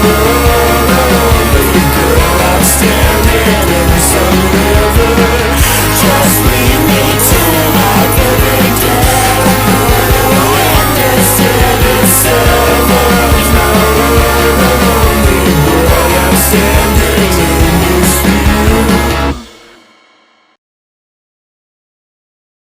lonely girl I'm standing in some river. Just lead me to my perfect death. Understand it's silver. No lonely boy I'm standing in.